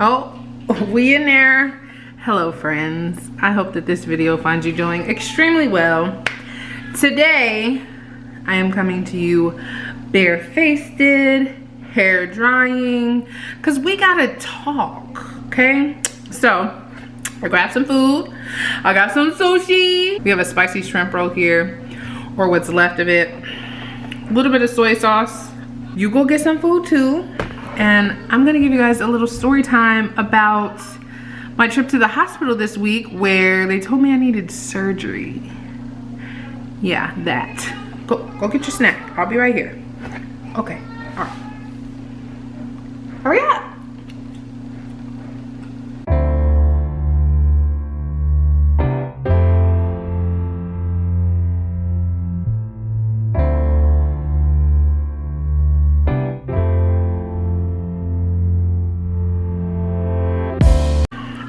Oh, we in there. Hello friends. I hope that this video finds you doing extremely well. Today, I am coming to you barefaced, hair drying, because we gotta talk, okay? So, I grabbed some food. I got some sushi. We have a spicy shrimp roll here, or what's left of it. A little bit of soy sauce. You go get some food too. And I'm gonna give you guys a little story time about my trip to the hospital this week where they told me I needed surgery. Yeah, that. Go get your snack. I'll be right here. Okay, all right. Hurry up.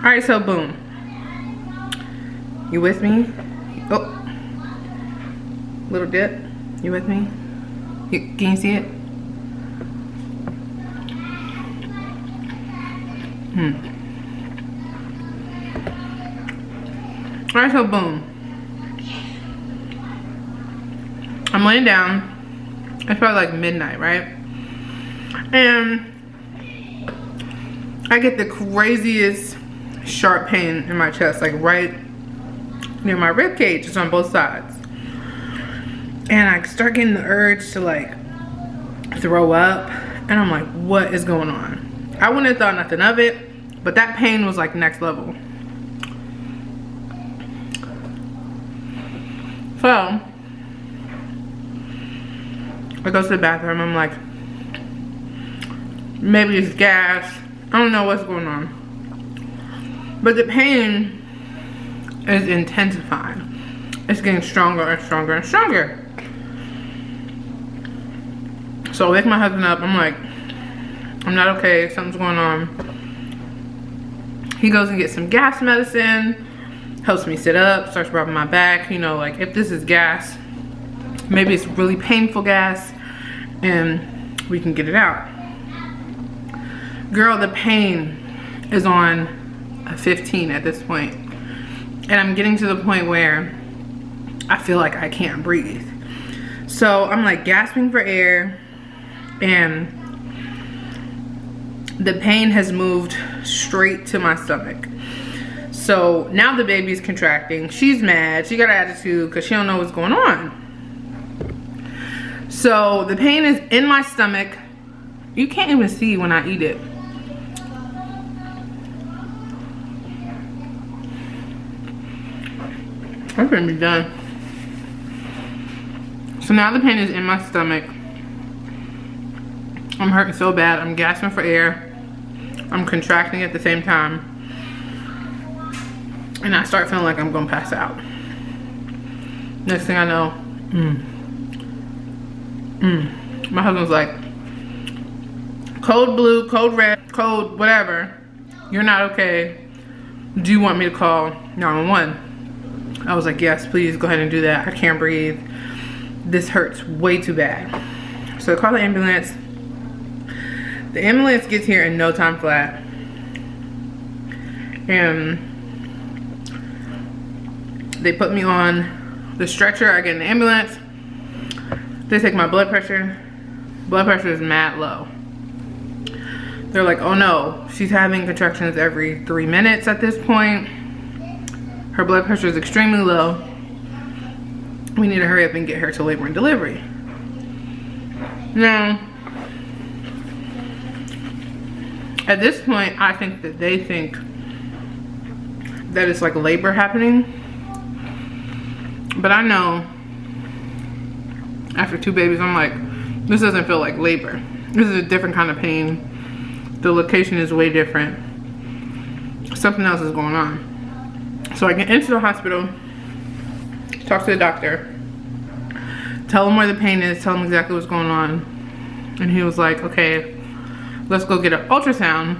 All right, so boom. You with me? Oh, little dip. You with me? Can you see it? All right, so boom. I'm laying down. It's probably like midnight, right? And I get the craziest sharp pain in my chest, like right near my rib cage. It's on both sides, and I start getting the urge to like throw up, and I'm like, what is going on? I wouldn't have thought nothing of it, but that pain was like next level. So I go to the bathroom. I'm like, maybe it's gas. I don't know what's going on. But the pain is intensifying. It's getting stronger and stronger and stronger. So I wake my husband up. I'm like, I'm not okay. Something's going on. He goes and gets some gas medicine. Helps me sit up. Starts rubbing my back. You know, like if this is gas, maybe it's really painful gas and we can get it out. Girl, the pain is on 15 at this point, and I'm getting to the point where I feel like I can't breathe. So I'm like gasping for air, and the pain has moved straight to my stomach. So now the baby's contracting. She's mad. She got an attitude because she don't know what's going on. So the pain is in my stomach. You can't even see when I eat it. I'm gonna be done. So now the pain is in my stomach. I'm hurting so bad. I'm gasping for air. I'm contracting at the same time. And I start feeling like I'm gonna pass out. Next thing I know, my husband's like, code blue, code red, code whatever. You're not okay. Do you want me to call 911? I was like, yes, please go ahead and do that. I can't breathe. This hurts way too bad. So I call the ambulance. The ambulance gets here in no time flat. And they put me on the stretcher. I get in the ambulance. They take my blood pressure. Blood pressure is mad low. They're like, oh no, she's having contractions every 3 minutes at this point. Her blood pressure is extremely low. We need to hurry up and get her to labor and delivery. Now, at this point, I think that they think that it's like labor happening. But I know after 2 babies, I'm like, this doesn't feel like labor. This is a different kind of pain. The location is way different. Something else is going on. So I get into the hospital, talk to the doctor, tell him where the pain is, tell him exactly what's going on. And he was like, okay, let's go get an ultrasound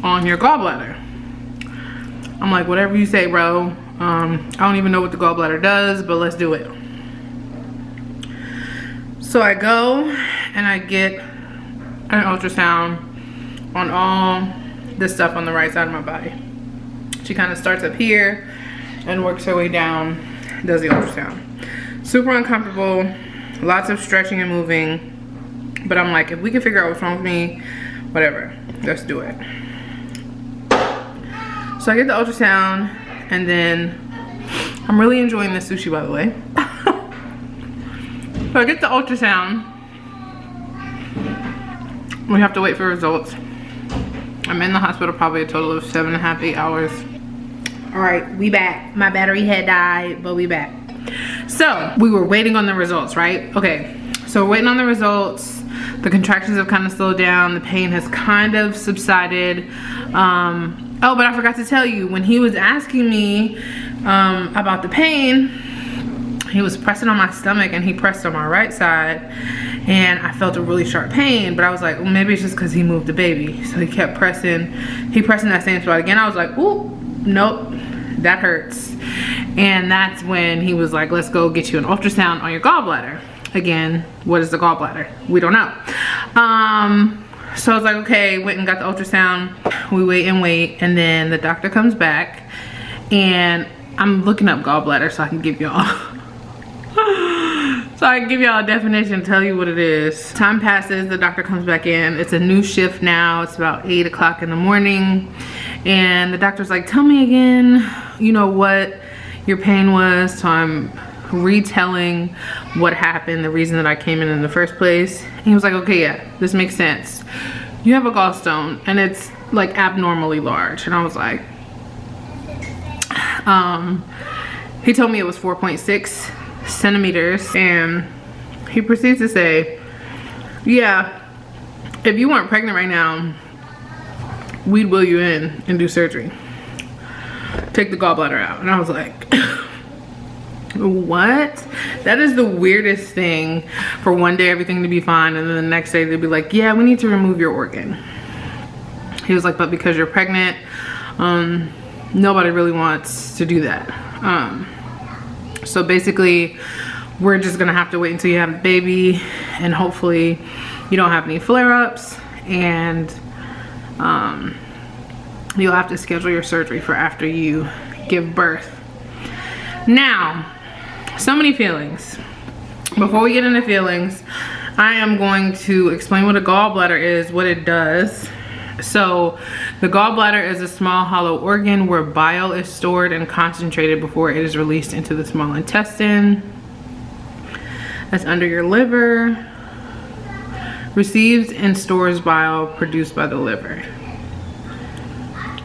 on your gallbladder. I'm like, whatever you say, bro. I don't even know what the gallbladder does, but let's do it. So I go and I get an ultrasound on all the stuff on the right side of my body. She kind of starts up here and works her way down, does the ultrasound. Super uncomfortable, lots of stretching and moving, but I'm like, if we can figure out what's wrong with me, whatever, let's do it. So I get the ultrasound, and then I'm really enjoying this sushi, by the way. So I get the ultrasound. We have to wait for results. I'm in the hospital probably a total of 7.5, 8 hours. All right, we back. My battery had died, but we back. So we were waiting on the results, right? Okay, so we're waiting on the results. The contractions have kind of slowed down. The pain has kind of subsided. Oh, but I forgot to tell you, when he was asking me about the pain, he was pressing on my stomach and he pressed on my right side, and I felt a really sharp pain, but I was like, well, maybe it's just because he moved the baby. So he kept pressing, that same spot again. I was like, ooh, nope, that hurts. And that's when he was like, let's go get you an ultrasound on your gallbladder. Again, what is the gallbladder? We don't know. So I was like, okay, went and got the ultrasound. We wait and wait, and then the doctor comes back, and I'm looking up gallbladder so I can give y'all a definition, tell you what it is. Time passes, the doctor comes back in. It's a new shift now. It's about 8 o'clock in the morning, and the doctor's like, tell me again, you know, what your pain was. So I'm retelling what happened, the reason that I came in the first place. And he was like, okay, yeah, this makes sense. You have a gallstone and it's like abnormally large. And I was like, he told me it was 4.6 centimeters, and he proceeds to say, yeah, if you weren't pregnant right now, we'd wheel you in and do surgery, take the gallbladder out. And I was like, what? That is the weirdest thing, for one day everything to be fine and then the next day they'd be like, yeah, we need to remove your organ. He was like, but because you're pregnant, nobody really wants to do that. So basically we're just gonna have to wait until you have a baby, and hopefully you don't have any flare-ups, and you'll have to schedule your surgery for after you give birth. Now, so many feelings. Before we get into feelings, I am going to explain what a gallbladder is, what it does. So the gallbladder is a small hollow organ where bile is stored and concentrated before it is released into the small intestine. That's under your liver. Receives and stores bile produced by the liver.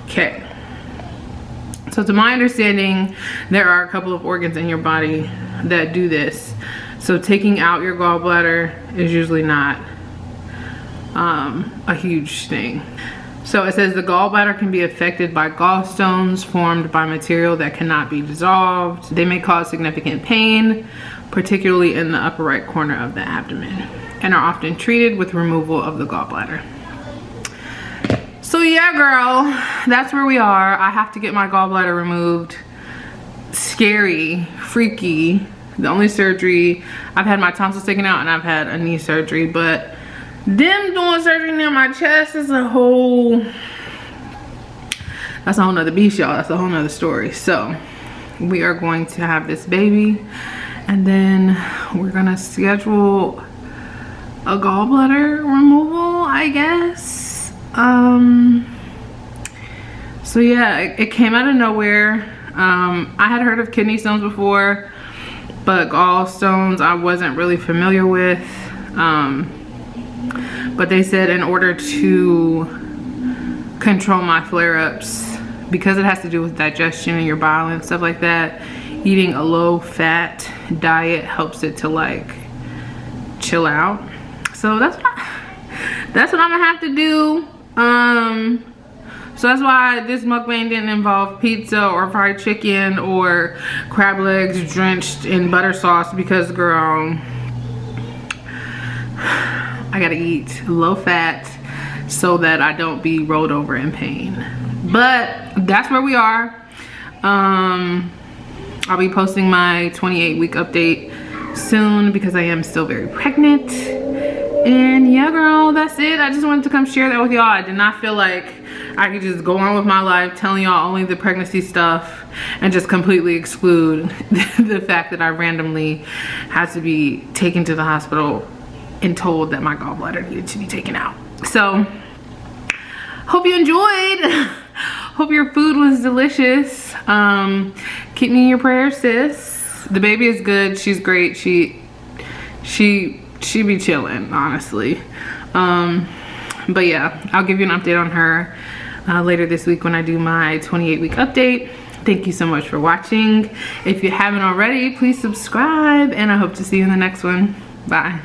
Okay. So to my understanding, there are a couple of organs in your body that do this. So taking out your gallbladder is usually not a huge thing. So it says the gallbladder can be affected by gallstones formed by material that cannot be dissolved. They may cause significant pain, particularly in the upper right corner of the abdomen, and are often treated with removal of the gallbladder. So yeah, girl, that's where we are. I have to get my gallbladder removed. Scary, freaky. The only surgery, I've had my tonsils taken out and I've had a knee surgery, but them doing surgery near my chest is a whole, that's a whole nother beast, y'all. That's a whole nother story. So we are going to have this baby, and then we're gonna schedule a gallbladder removal, I guess. So yeah, it came out of nowhere. I had heard of kidney stones before, but gallstones I wasn't really familiar with. But they said in order to control my flare-ups, because it has to do with digestion and your bile and stuff like that, eating a low-fat diet helps it to like chill out. So that's what I'm gonna have to do. So that's why this mukbang didn't involve pizza or fried chicken or crab legs drenched in butter sauce, because girl, I gotta eat low fat so that I don't be rolled over in pain. But that's where we are. I'll be posting my 28-week update soon because I am still very pregnant. And yeah, girl, that's it. I just wanted to come share that with y'all. I did not feel like I could just go on with my life telling y'all only the pregnancy stuff and just completely exclude the fact that I randomly had to be taken to the hospital and told that my gallbladder needed to be taken out. So, hope you enjoyed. Hope your food was delicious. Keep me in your prayers, sis. The baby is good. She's great. She be chilling, honestly. But yeah, I'll give you an update on her later this week when I do my 28-week update. Thank you so much for watching. If you haven't already, please subscribe, and I hope to see you in the next one. Bye.